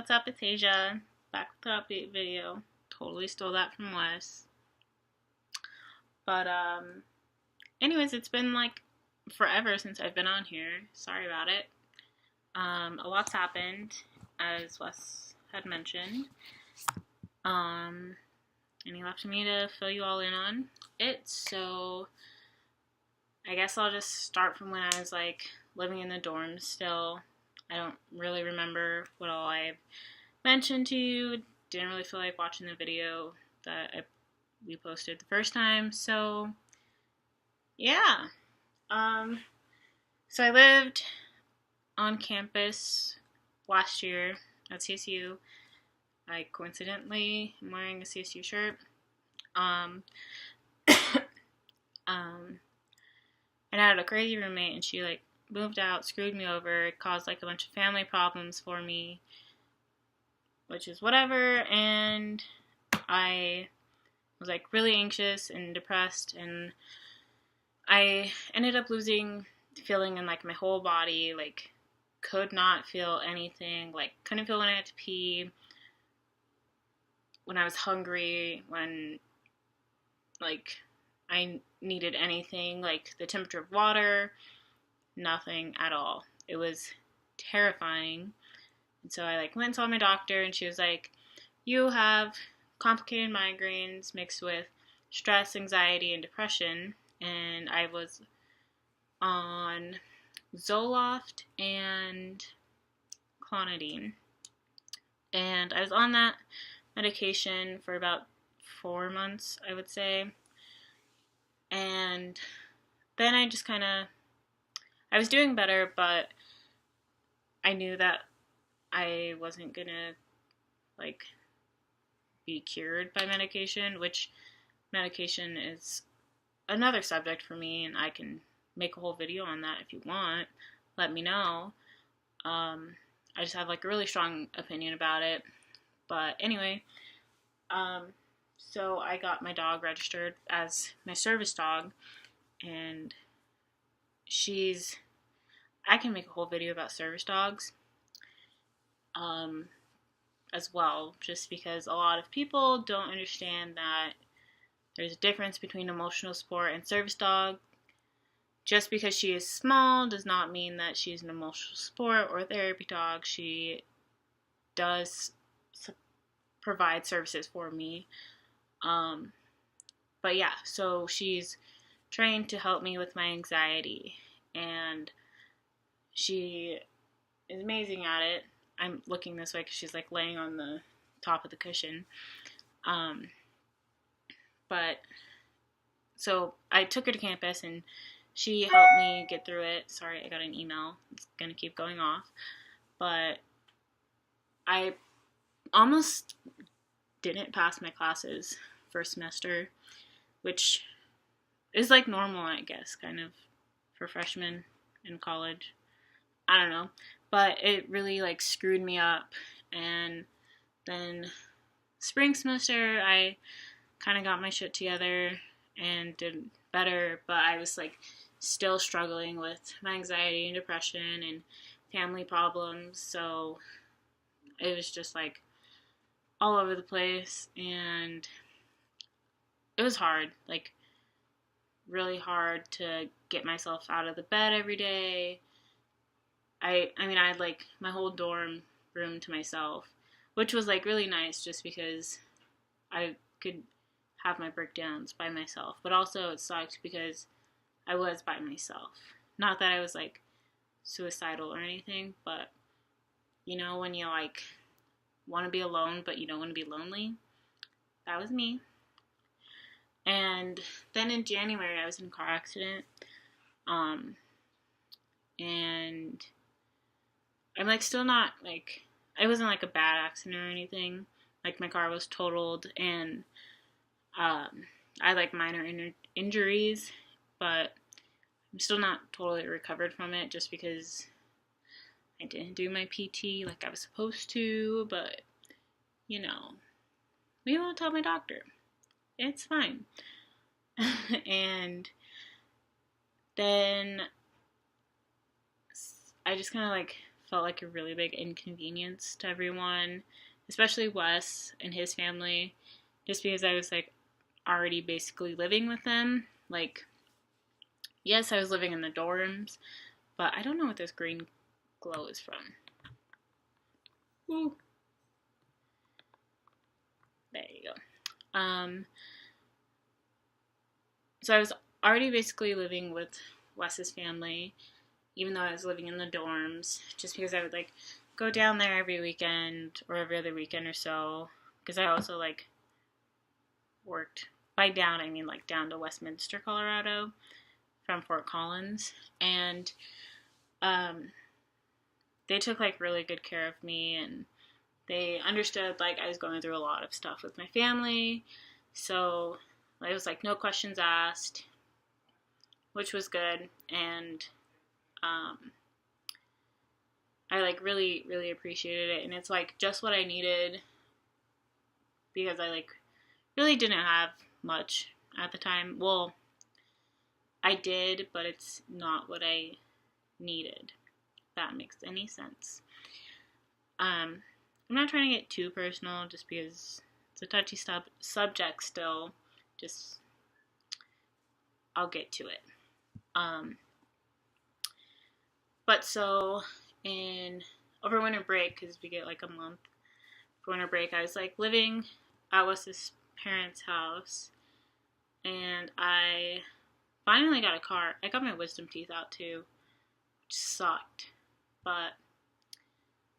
What's up? It's Asia. Back with the update video. Totally stole that from Wes. But, anyways, it's been like forever since I've been on here. Sorry about it. A lot's happened, as Wes had mentioned. And he left me to fill you all in on it. So, I guess I'll just start from when I was like living in the dorms still. I don't really remember what all I mentioned to you. Didn't really feel like watching the video that we posted the first time. So, yeah. So I lived on campus last year at CSU. I coincidentally am wearing a CSU shirt. And I had a crazy roommate, and she like moved out, screwed me over, caused like a bunch of family problems for me, which is whatever. And I was like really anxious and depressed, and I ended up losing feeling in like my whole body, like could not feel anything, like couldn't feel when I had to pee, when I was hungry, when like I needed anything, like the temperature of water, nothing at all. It was terrifying. And so I like went and saw my doctor, and she was like, you have complicated migraines mixed with stress, anxiety, and depression. And I was on Zoloft and Clonidine. And I was on that medication for about 4 months, I would say. And then I just I was doing better, but I knew that I wasn't gonna, like, be cured by medication, which medication is another subject for me, and I can make a whole video on that if you want. Let me know. I just have, like, a really strong opinion about it. But anyway, so I got my dog registered as my service dog, and I can make a whole video about service dogs, as well, just because a lot of people don't understand that there's a difference between emotional support and service dog. Just because she is small does not mean that she's an emotional support or therapy dog. She does provide services for me. But yeah, so she's trained to help me with my anxiety, and she is amazing at it. I'm looking this way because she's like laying on the top of the cushion. But so I took her to campus, and she helped me get through it. Sorry, I got an email. It's gonna keep going off. But I almost didn't pass my classes first semester, which is like normal, I guess, kind of for freshmen in college. I don't know. But it really like screwed me up. And then spring semester, I kind of got my shit together and did better, but I was like still struggling with my anxiety and depression and family problems. So it was just like all over the place, and it was hard, like really hard to get myself out of the bed every day. I mean, I had like my whole dorm room to myself, which was like really nice just because I could have my breakdowns by myself. But also it sucked because I was by myself. Not that I was like suicidal or anything, but you know, when you like want to be alone but you don't want to be lonely. That was me. And then in January I was in a car accident. And I'm like still not like, it wasn't like a bad accident or anything. Like my car was totaled, and I like minor injuries, but I'm still not totally recovered from it just because I didn't do my PT like I was supposed to. But you know, we won't tell my doctor. It's fine. And then I just kind of like felt like a really big inconvenience to everyone, especially Wes and his family, just because I was like already basically living with them. Like, yes, I was living in the dorms, but I don't know what this green glow is from. Ooh. There you go. So I was already basically living with Wes's family, even though I was living in the dorms, just because I would like go down there every weekend or every other weekend or so, because I also like worked, by down I mean like down to Westminster, Colorado from Fort Collins, and they took like really good care of me, and they understood like I was going through a lot of stuff with my family, so it was like no questions asked, which was good. And I like really, really appreciated it, and it's like just what I needed, because I like really didn't have much at the time. Well, I did, but it's not what I needed, if that makes any sense. I'm not trying to get too personal, just because it's a touchy subject still. Just, I'll get to it. But so, over winter break, because we get like a month for winter break, I was like living at Wes's parents' house, and I finally got a car. I got my wisdom teeth out too, which sucked, but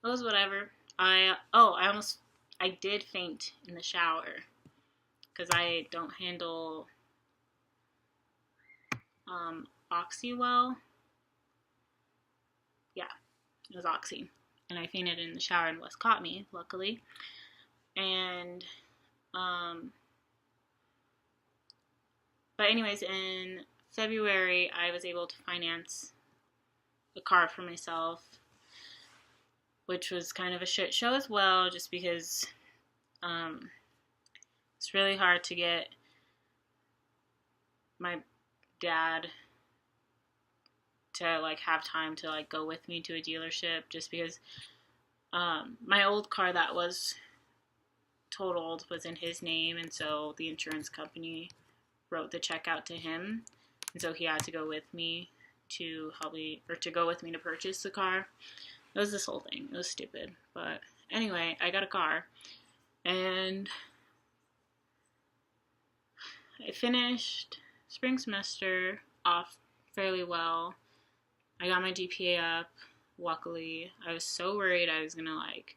it was whatever. I did faint in the shower, because I don't handle Oxy well. Yeah, it was Oxy. And I fainted in the shower, and Wes caught me, luckily. And, but anyways, in February, I was able to finance a car for myself, which was kind of a shit show as well, just because it's really hard to get my dad to like have time to like go with me to a dealership, just because my old car that was totaled was in his name, and so the insurance company wrote the check out to him, and so he had to go with me to help me, or to go with me to purchase the car. It was this whole thing. It was stupid, but anyway, I got a car, and I finished spring semester off fairly well. I got my GPA up, luckily. I was so worried I was gonna like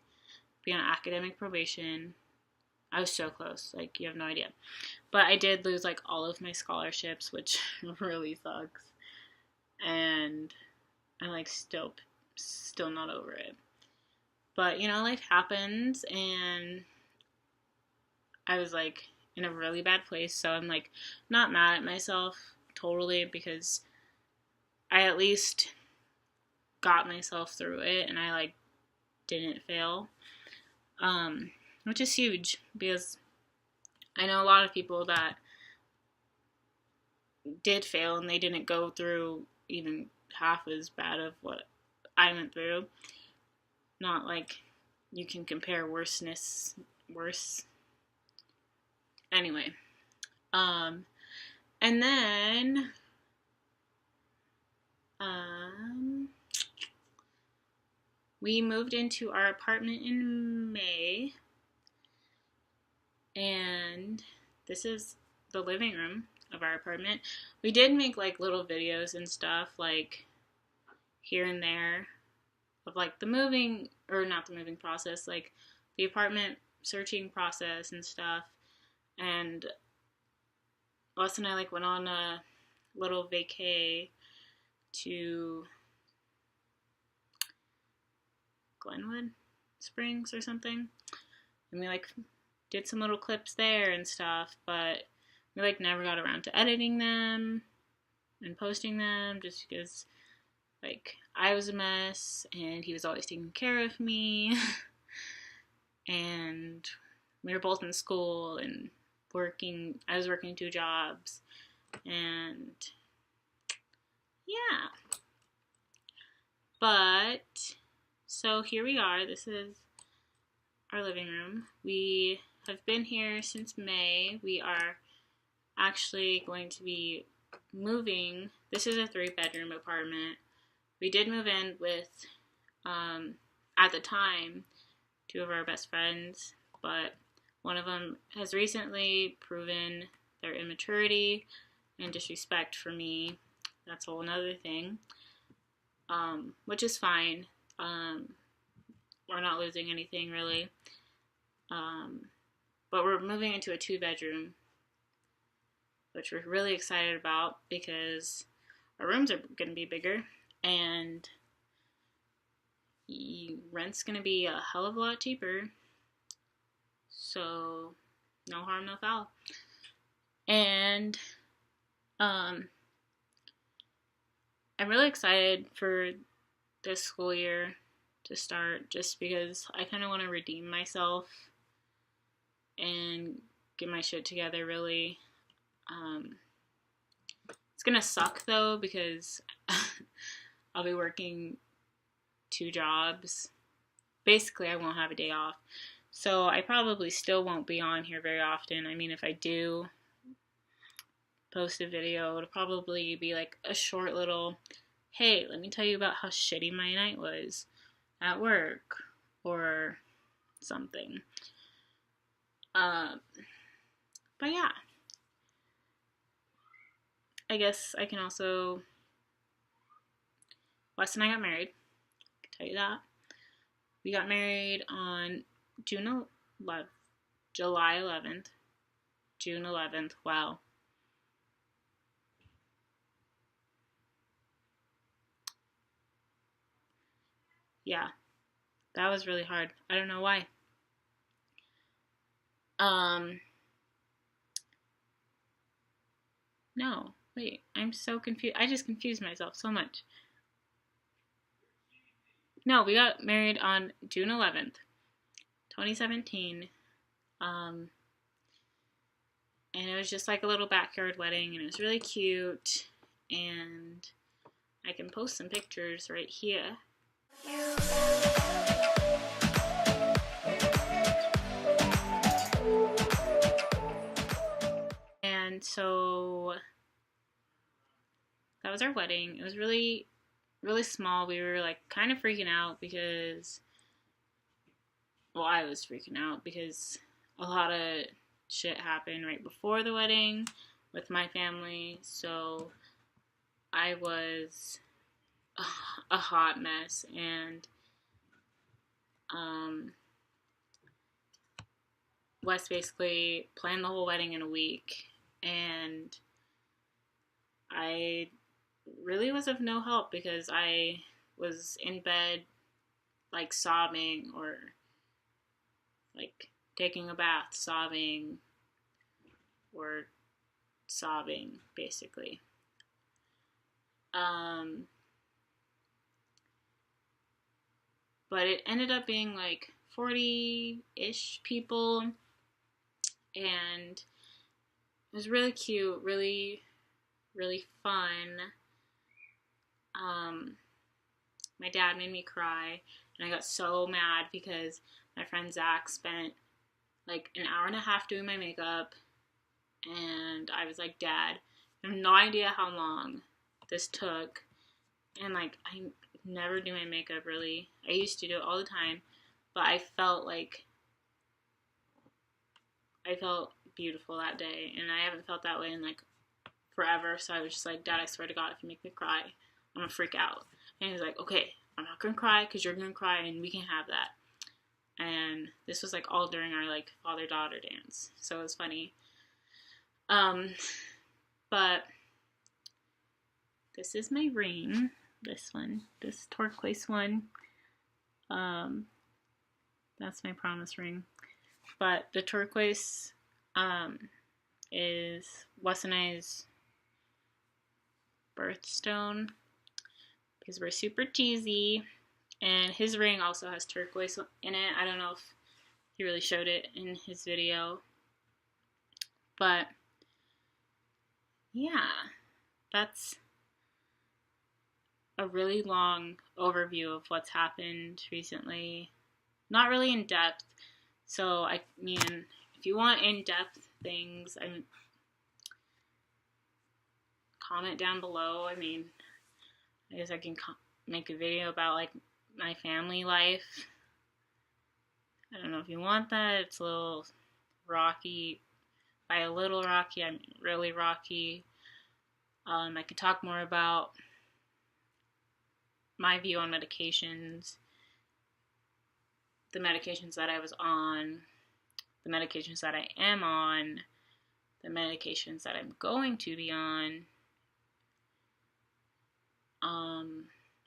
be on academic probation. I was so close, like you have no idea. But I did lose like all of my scholarships, which really sucks. And I'm like still not over it. But you know, life happens, and I was like in a really bad place, so I'm like not mad at myself totally, because I at least got myself through it, and I like didn't fail, which is huge, because I know a lot of people that did fail and they didn't go through even half as bad of what I went through. Not like you can compare worse. Anyway, and then we moved into our apartment in May, and this is the living room of our apartment. We did make like little videos and stuff like here and there of like the moving, or not the moving process, like the apartment searching process and stuff. And Wes and I like went on a little vacay to Glenwood Springs or something, and we like did some little clips there and stuff, but we like never got around to editing them and posting them, just because like I was a mess and he was always taking care of me and we were both in school and working. I was working 2 jobs, and yeah. But So here we are. This is our living room. We have been here since May. We are actually going to be moving. This is a 3-bedroom apartment. We did move in with, at the time, 2 of our best friends, but one of them has recently proven their immaturity and disrespect for me. That's a whole nother thing, which is fine. We're not losing anything really, but we're moving into a 2-bedroom, which we're really excited about because our rooms are going to be bigger and rent's going to be a hell of a lot cheaper. So no harm, no foul. And I'm really excited for this school year to start, just because I kind of want to redeem myself and get my shit together, really. It's gonna suck though, because I'll be working 2 jobs. Basically, I won't have a day off. So I probably still won't be on here very often. I mean, if I do post a video, it'll probably be like a short little, hey, let me tell you about how shitty my night was at work or something. But yeah. I guess I can also, Wes and I got married. I can tell you that. We got married on July 11th. June 11th. Wow. Yeah. That was really hard. I don't know why. No. Wait. I'm so confused. I just confused myself so much. No, we got married on June 11th, 2017. And it was just like a little backyard wedding, and it was really cute. And I can post some pictures right here. And so that was our wedding. It was really, really small. We were like kind of freaking out because, well, I was freaking out because a lot of shit happened right before the wedding with my family. So I was a hot mess, and Wes basically planned the whole wedding in a week, and I really was of no help because I was in bed like sobbing, or like taking a bath sobbing, or sobbing basically. But it ended up being like 40-ish people, and it was really cute, really, really fun. My dad made me cry, and I got so mad because my friend Zach spent like an hour and a half doing my makeup, and I was like, Dad, I have no idea how long this took, and like, I never do my makeup really. I used to do it all the time, but I felt beautiful that day, and I haven't felt that way in like forever. So I was just like, Dad, I swear to God, if you make me cry, I'm gonna freak out. And he was like, okay, I'm not gonna cry because you're gonna cry, and we can have that. And this was like all during our like father-daughter dance, so it was funny. But this is my ring. This one, this turquoise one. That's my promise ring. But the turquoise is Wes and I's birthstone because we're super cheesy. And his ring also has turquoise in it. I don't know if he really showed it in his video. But yeah, that's a really long overview of what's happened recently. Not really in depth. So, I mean, if you want in depth things, comment down below. I mean, I guess I can make a video about like my family life. I don't know if you want that. It's a little rocky. By a little rocky, I mean really rocky. I could talk more about my view on medications, the medications that I was on, the medications that I am on, the medications that I'm going to be on,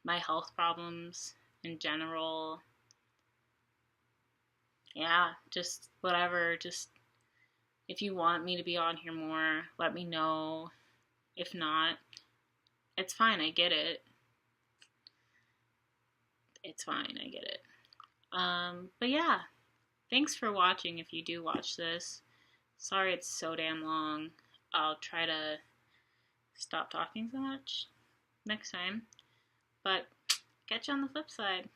my health problems in general. Yeah, just whatever. Just if you want me to be on here more, let me know. If not, it's fine. I get it. It's fine. I get it. But yeah, thanks for watching if you do watch this. Sorry it's so damn long. I'll try to stop talking so much next time. But catch you on the flip side.